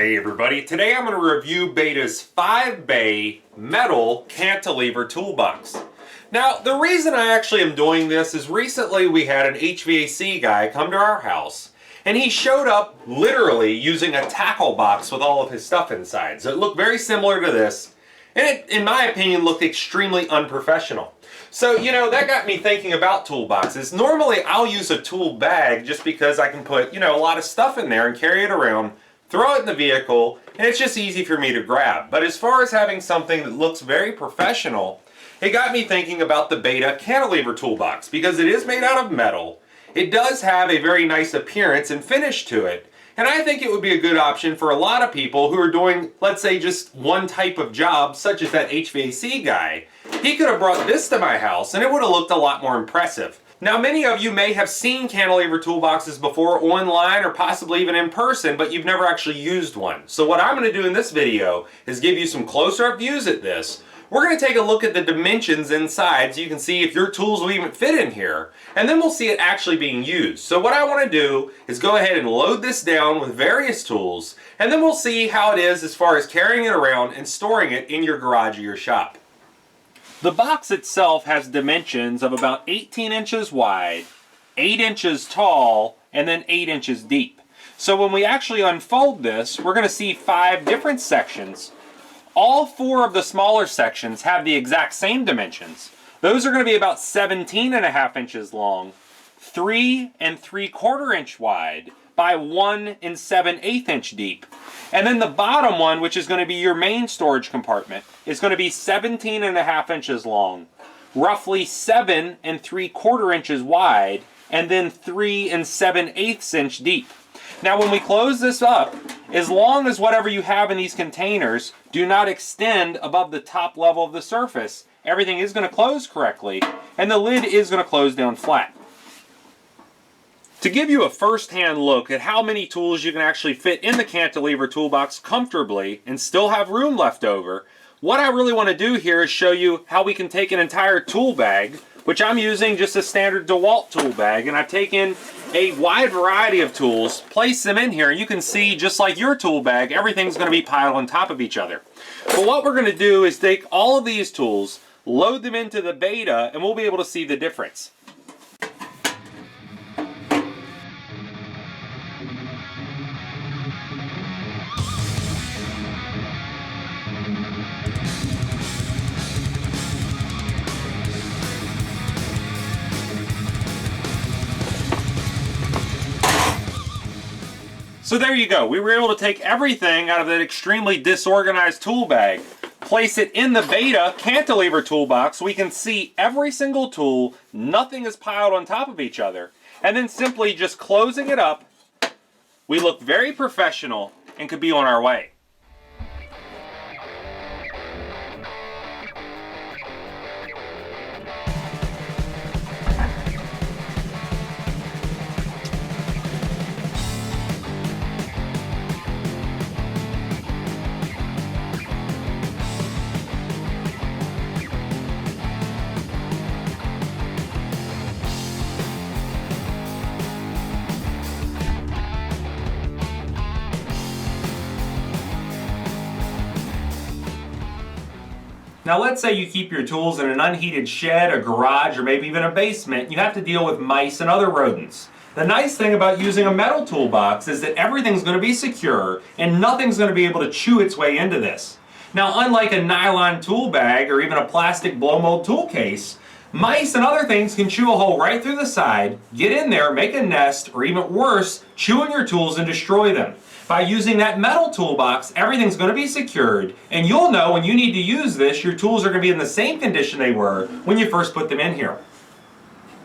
Hey everybody, today I'm going to review Beta's 5-bay metal cantilever toolbox. Now the reason I actually am doing this is recently we had an HVAC guy come to our house and he showed up literally using a tackle box with all of his stuff inside. So it looked very similar to this and it, in my opinion, looked extremely unprofessional. So, that got me thinking about toolboxes. Normally I'll use a tool bag just because I can put, a lot of stuff in there and carry it around, throw it in the vehicle, and it's just easy for me to grab. But as far as having something that looks very professional, it got me thinking about the Beta cantilever toolbox because it is made out of metal. It does have a very nice appearance and finish to it. And I think it would be a good option for a lot of people who are doing, let's say, just one type of job, such as that HVAC guy. He could have brought this to my house and it would have looked a lot more impressive. Now, many of you may have seen cantilever toolboxes before online or possibly even in person, but you've never actually used one. So what I'm going to do in this video is give you some closer-up views at this. We're going to take a look at the dimensions inside so you can see if your tools will even fit in here, and then we'll see it actually being used. So what I want to do is go ahead and load this down with various tools, and then we'll see how it is as far as carrying it around and storing it in your garage or your shop. The box itself has dimensions of about 18 inches wide, 8 inches tall, and then 8 inches deep. So when we actually unfold this, we're going to see 5 different sections. All 4 of the smaller sections have the exact same dimensions. Those are going to be about 17.5 inches long, 3 3/4 inch wide, by 1 7/8 inch deep. And then the bottom one, which is going to be your main storage compartment, is going to be 17.5 inches long, roughly 7 3/4 inches wide, and then 3 7/8 inch deep. Now when we close this up, as long as whatever you have in these containers do not extend above the top level of the surface, everything is going to close correctly, and the lid is going to close down flat. To give you a first-hand look at how many tools you can actually fit in the cantilever toolbox comfortably and still have room left over, what I really want to do here is show you how we can take an entire tool bag, which I'm using just a standard DeWalt tool bag, and I've taken a wide variety of tools, place them in here, and you can see, just like your tool bag, everything's going to be piled on top of each other. But what we're going to do is take all of these tools, load them into the Beta, and we'll be able to see the difference. So there you go. We were able to take everything out of that extremely disorganized tool bag, place it in the Beta cantilever toolbox so we can see every single tool, nothing is piled on top of each other, and then simply just closing it up, we look very professional and could be on our way. Now let's say you keep your tools in an unheated shed, a garage, or maybe even a basement. You have to deal with mice and other rodents. The nice thing about using a metal toolbox is that everything's going to be secure and nothing's going to be able to chew its way into this. Now, unlike a nylon tool bag or even a plastic blow mold tool case, mice and other things can chew a hole right through the side, get in there, make a nest, or even worse, chew on your tools and destroy them. By using that metal toolbox, everything's going to be secured, and you'll know when you need to use this, your tools are going to be in the same condition they were when you first put them in here.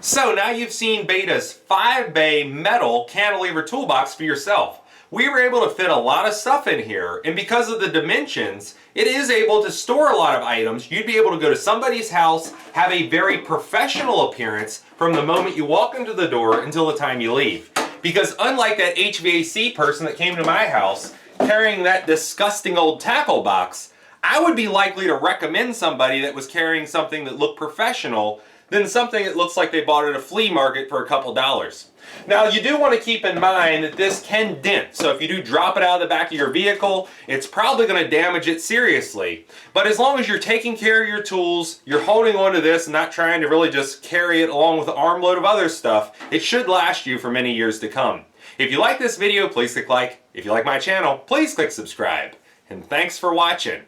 So now you've seen Beta's 5-bay metal cantilever toolbox for yourself. We were able to fit a lot of stuff in here, and because of the dimensions, it is able to store a lot of items. You'd be able to go to somebody's house, have a very professional appearance from the moment you walk into the door until the time you leave. Because unlike that HVAC person that came to my house carrying that disgusting old tackle box, I would be likely to recommend somebody that was carrying something that looked professional than something that looks like they bought at a flea market for a couple dollars. Now, you do want to keep in mind that this can dent, so if you do drop it out of the back of your vehicle, it's probably going to damage it seriously. But as long as you're taking care of your tools, you're holding on to this and not trying to really just carry it along with an armload of other stuff, it should last you for many years to come. If you like this video, please click like. If you like my channel, please click subscribe. And thanks for watching.